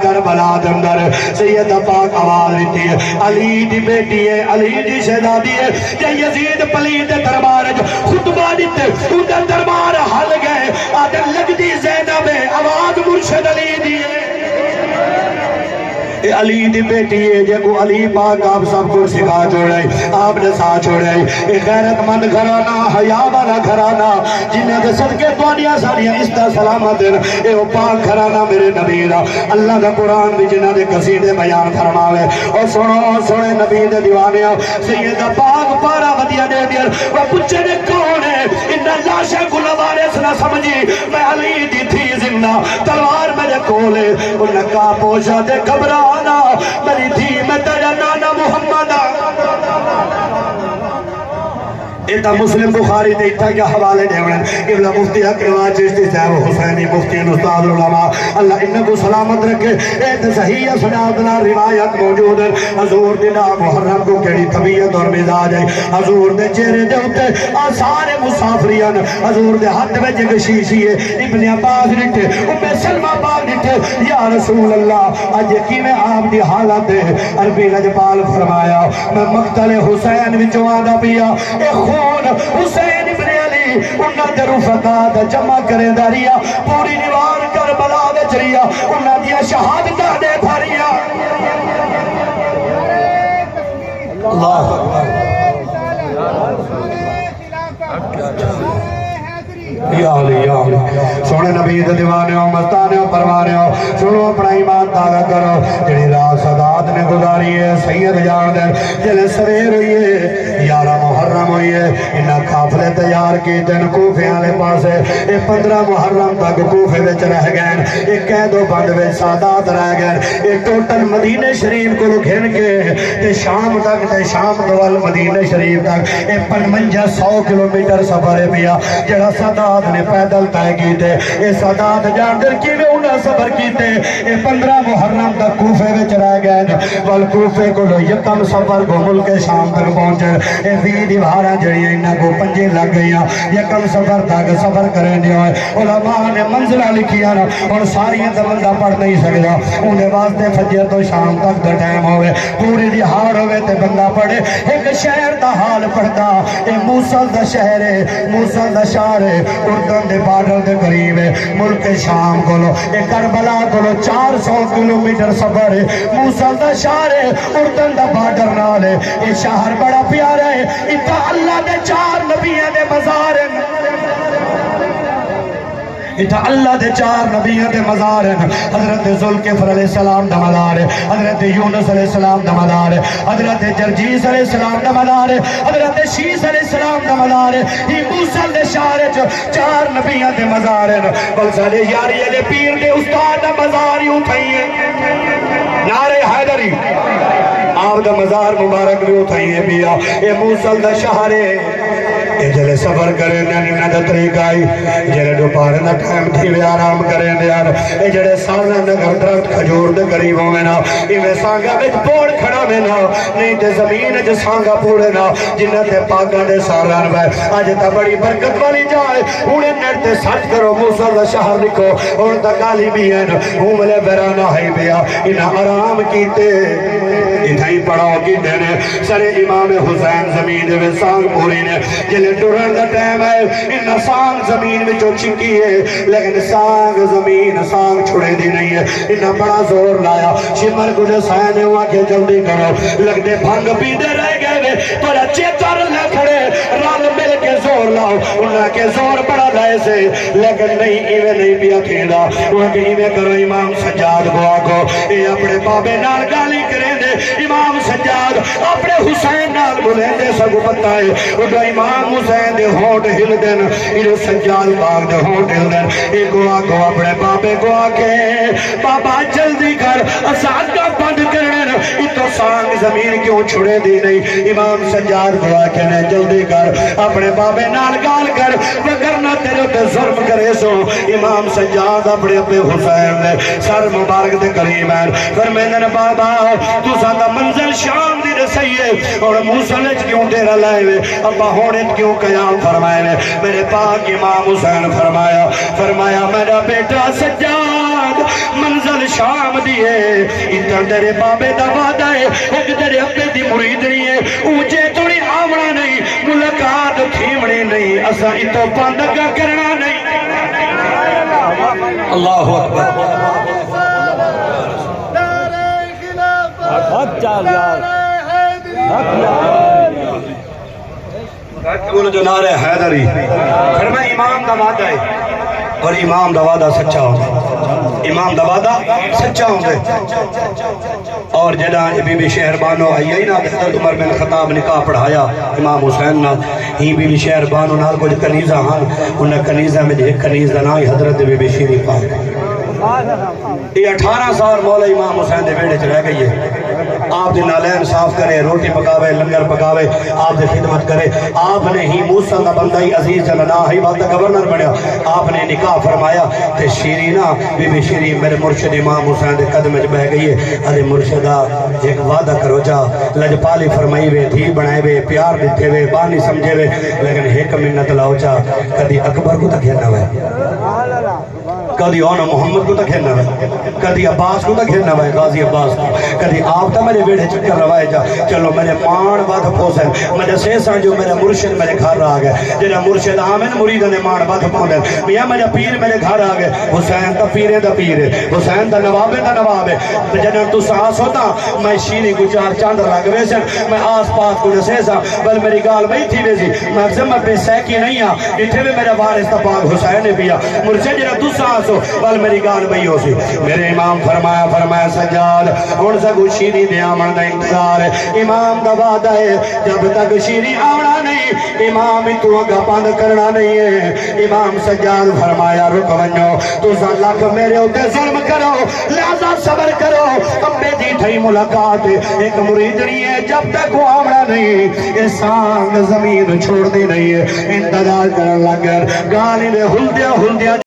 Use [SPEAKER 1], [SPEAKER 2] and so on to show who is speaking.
[SPEAKER 1] کربلا دے اندر سیدہ پاک آواز دیتی ہے علی دی بیٹی ہے علی دی شہزادی ہے کہ یزید پلید دربار خطبہ دیتے ان کا دربار حل گئے آدھر لگ دی زینب آواز مرشد علی دی ہے علی دی بیٹی ہے جے کو علی پاک آپ سب کو سکھا چھوڑے آپ نے ساتھ چھوڑے غیرت مند گھرانا حیا والا گھرانا جنہیں دے صدقے توانیاں ساریاں اس طرح سلامت ہیں اے وہ پاک گھرانا میرے نبی دا اللہ دا قرآن بھی جنہیں دے قصیدے بیان فرماوے اور سنے نبی دے دیوانے سیدہ پاک پارا ودیا دے دیا وہ پچھے نے کون ہے انہا لاشے کو لوارے سنا سمجھی میں علی دی تھی زندہ تلوار میرے کولے انہا کا پوشا دے گھبرا میری تھی میں تیرا نانا محمد ایتا مسلم بخاری دیتا کیا حوالے دیوڑن قبلہ مفتی حقیوہ چشتی صاحب حسینی مفتی استاد العلماء اللہ انہ کو سلامت رکھے ایت صحیح سنادنا روایت موجود ہے حضور دینا محرم کو کیڑی طبیعت اور مزاج ہے حضور دے چہرے دے ہوتے آثار مسافریان حضور دے ہاتھ میں جگ شیشی ہے ابن عباس نٹھے ام سلمہ پاک نٹھے یا رسول اللہ آج یقی میں آپ دی حالت ہے عربی لجپال فرمایا میں مقتل حسین وچوں آدھا پیا اے خون حسین ابن علی انہا دے رفقات جمع کرے داریا پوری دیوار کربلا دے چریا انہا دیا شہادتہ دے بھریا اللہ یا علی سونے نبی دے دیوانے ہو مستانے ہو پروانے ہو سنو اپنا ایمان تازہ کرو جنہی راہ صدات نے گزاری ہے سید جان دے جلے سویر ہوئی ہے یارہ محرم ہوئی ہے انہا کافلے تیار کی دن کوفے آلے پاسے اے 15 محرم تک کوفے وچ رہ گئے اے قید و بند وچ سادات رہ گئے اے ٹوٹل مدینہ شریف کو گھن کے تے شام تک تے شام دوال مدینہ شریف تک اے 55 کلومیٹر سفر ہے پیا جڑا سادات نے پیدل طے کیتے اے سادات جان در کی میں انہا سفر کیتے اے 15 محرم تک کوفے وچ رہ گئے وال کوفے کو لو یکم سفر کو ملک شام تک پہنچے اے بھی دیوارہ جڑی انہا کو پنجے لگ گیا یکم سفر تک سفر کریں دیا ہے علماء نے منزلہ لکھیا نا اور ساری بندہ پڑھ نہیں سکتا انہیں واسطے فجر تو شام تک دا ٹائم ہوئے پوری دیہار ہوئے تے بندہ پڑھے ایک شہر دا حال پڑھتا اے موصل دا شہر ہے موصل دا شہر ہے اردن دے بارڈر دے قریب ہے ملک شام کو لو اے کربلا کو لو 400 کلومیٹر سفر ہے موصل دا شہر ہے اردن دا بارڈر نال ہے اے شہر بڑا پیارا ہے اتھا اللہ دے 4 نبیوں دے مزار ہیں اتھا اللہ دے 4 نبیوں دے مزار ہیں حضرت ذوالکفل علیہ السلام دا مزار ہے حضرت یونس علیہ السلام دا مزار ہے حضرت جرجیس علیہ السلام دا مزار ہے حضرت شیس علیہ السلام دا مزار ہے یہ موصل دے شہر 4 نبیوں دے مزار ہیں بلسل یاری علی پیر دے استاد دا مزار یوں تھائیے نعرہ حیدری آپ دا مزار مبارک بھی اٹھائیے بیا اے موصل دا شہر ہے اے جلے سفر کریں دے انہا دا طریقہ آئی جلے دوپارے نہ ٹائم تھی آرام کریں دے اے جلے سارا نگر درخت کھجور دے قریبوں میں نا ایویں سانگا بچ پوڑ کھڑا میں نا نہیں تے زمین جو سانگا پوڑے نا جنہ تے پاکا دے ساران بھائی آج تا بڑی برکت والی جائے انہیں نیٹے سچ کرو موصل دا شہر لکھو اور تا کالی بھی ہیں ہوں ملے بیرانا ہے بیا انہا آرام کیتے اتھائی پڑھاؤ کی دینے سر امام حسین زمین دے سانگ پوری نے جلے ڈرن دا ٹائم ہے انہا سانگ زمین میں جو چکی ہے لیکن سانگ زمین سانگ چھڑے دی نہیں ہے انہا بڑا زور لایا شمر کو جو سائنے ہوا کہ جلدی کرو لگ دے بھنگ پیدے رہ گئے تو رچے تر لے کھڑے رال مل کے زور لاؤ انہا کے زور بڑا لائے سے لیکن نہیں ایوے نہیں پیا کھیڑا وہ کہ ایوے کرو امام سجاد کو آگو یہ اپنے بابے نال گالی کریں دے امام سجاد اپنے حسین نال بلیں دے سگو بتائے وہ جو امام حسین دے ہونٹ ہل دن یہ سجاد باغ دے ہونٹ ہل دن ایک آگو اپنے بابے کو آگے بابا جلدی کر اساد کا بند کرن یہ تو سانگ زمین کیوں چھڑے دی نہیں؟ امام سجاد کو آکھنے جلدی کر اپنے بابے نال گال کر وگرنہ تیرے تے ظلم کرے سو۔ امام سجاد اپنے ابے حسین نے سر مبارک دے قریب ہے فرمیندن بابا تو ساتھ منزل شام دی رسائی ہے اور موسلج کیوں ڈیرا لائے ہوئے ابا ہونت کیوں قیام فرمائے نے؟ میرے پاک امام حسین فرمایا میرا بیٹا سجاد منزل شام دی ہے اتر تیرے بابے دا وعدہ ہے ایک تیرے ابے دی مریدنی ہے اونچے توڑی آمنا نہیں ملاقات تھیمنی نہیں اسا اتو پاندگا کرنا نہیں۔ اللہ اکبر بولو جو نعرہ حیدری فرمائے امام دا وعدہ ہے اور امام دا وعدہ سچا ہوتا امام دا وعدہ سچا ہوتا اور جدا بی بی شہربانو آئی نا حضرت عمر بن خطاب نکاح پڑھایا امام حسین نا ہی بی بی شہربانو نال کچھ کنیزہ ہن انہیں کنیزہ میں ایک کنیزہ نائی حضرت بی بی شیری پاک یہ 18 سال مولا امام حسین دے بیڑے چ رہ گئی ہے آپ دے نالین صاف کرے روٹی پکاوے لنگر پکاوے آپ دے خدمت کرے آپ نے ہی موسیٰ دا بندہ ہی عزیز جلنا ہی وقت گورنر بنیا آپ نے نکاح فرمایا تے شیرینہ بی بی شیرین میرے مرشد امام حسین دے قدم میں بہ گئی ہے ارے مرشدہ ایک وعدہ کرو جا لجپالی فرمائی وے دھی بنائے وے پیار دیتے وے بانی سمجھے وے لیکن ایک منت لاؤ جا کدی اکبر کو تک کھیلنا وے کدی اونا محمد کو تک کھیلنا وے کدی عباس کو تک کھیلنا وے غازی عباس کو کدی آپ تا میرے بیڑے چکر روائے جا چلو میرے مان بات پوسن مجھے سیسا جو میرے مرشد میرے گھر آ گئے جنہا مرشد آمین مرید نے مان بات پوسن میاں میرے پیر میرے گھر آ گئے حسین تا پیرے دا پیرے حسین تا نوابے دا نوابے جنہا تو ساس ہوتا میں شیری کو چار چاند لگ ویسن میں آس پاس کو سیسا بل میری گال بھئی تھی ویسی میں زمہ پہ سیکی نہیں آ اتھے میں میرا وارث تا پاک حسین نے پیا مرشد جنہا تو ساس ہو بل میری گال بھئی ہو سی میرے امام فرمایا سجاد ان سے کو شیری دے آمن دا انتظار ہے امام دا وعدہ ہے جب تک شیری آمنا نہیں امام تو اگا پاند کرنا نہیں ہے امام سجاد فرمایا رک ونجو تو لاکھ میرے ہوتے ظلم کرو لہذا صبر کرو ابے دی تھئی ملاقات ایک مریدنی ہے جب تک وہ آمنا نہیں یہ سانگ زمین چھوڑ دی نہیں ہے انتظار کرن لگر گالی نے ہلدیا